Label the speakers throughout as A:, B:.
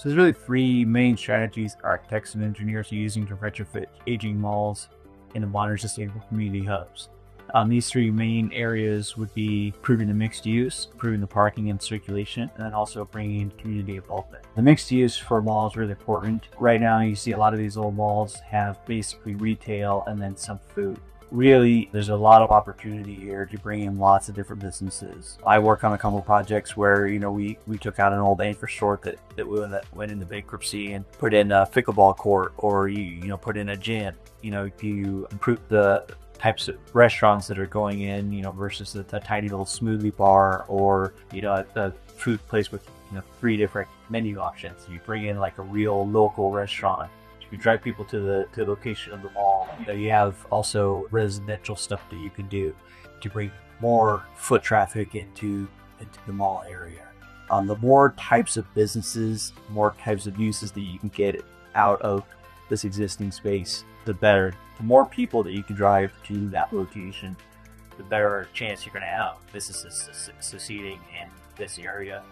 A: So there's really three main strategies architects and engineers are using to retrofit aging malls into modern sustainable community hubs. These three main areas would be improving the mixed use, improving the parking and circulation, and then also bringing in community involvement. The mixed use for malls is really important. Right now, you see a lot of these old malls have basically retail and then some food. Really, there's a lot of opportunity here to bring in lots of different businesses. I work on a couple of projects where, we took out an old anchor store that went into bankruptcy and put in a pickleball court, or you put in a gym. You improve the types of restaurants that are going in, versus the tiny little smoothie bar, or a food place with 3 different menu options. You bring in like a real local restaurant. You drive people to the location of the mall. You have also residential stuff that you can do to bring more foot traffic into the mall area. The more types of businesses, more types of uses that you can get out of this existing space, the better. The more people that you can drive to that location, the better chance you're going to have businesses succeeding in this area.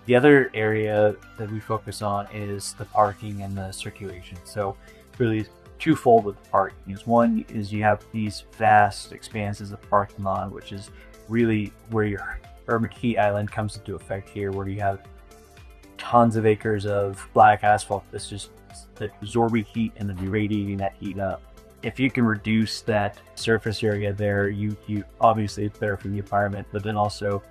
A: The other area that we focus on is the parking and the circulation. So really twofold with the parking. One is you have these vast expanses of parking lot, which is really where your urban heat island comes into effect here, where you have tons of acres of black asphalt that's just absorbing heat and then radiating that heat up. If you can reduce that surface area there, you obviously it's better for the environment, but then also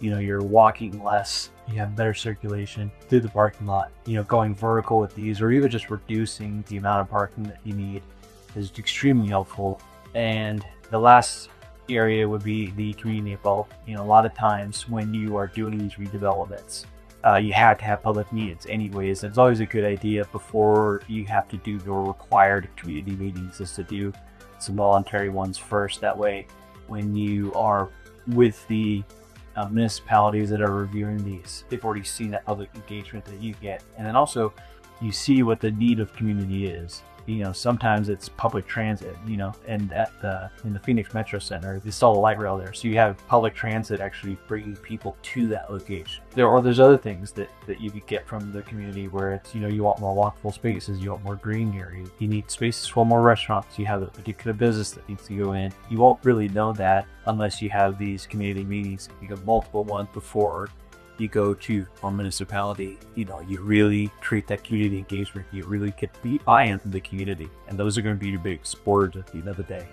A: you're walking less, you have better circulation through the parking lot. Going vertical with these, or even just reducing the amount of parking that you need, is extremely helpful. And the last area would be the community involvement. A lot of times when you are doing these redevelopments, you have to have public meetings anyways. It's always a good idea before you have to do your required community meetings is to do some voluntary ones first. That way, when you are with the municipalities that are reviewing these, they've already seen that public engagement that you get, and then also you see what the need of community is. Sometimes it's public transit, and in the Phoenix Metro Center, they install a light rail there, so you have public transit actually bringing people to that location. There's other things that you could get from the community, where it's you want more walkable spaces, you want more green area, you need spaces for more restaurants, you have a particular business that needs to go in. You won't really know that unless you have these community meetings. You have multiple ones before you go to a municipality. You really create that community engagement. You really get buy-in from the community, and those are going to be your big supporters at the end of the day.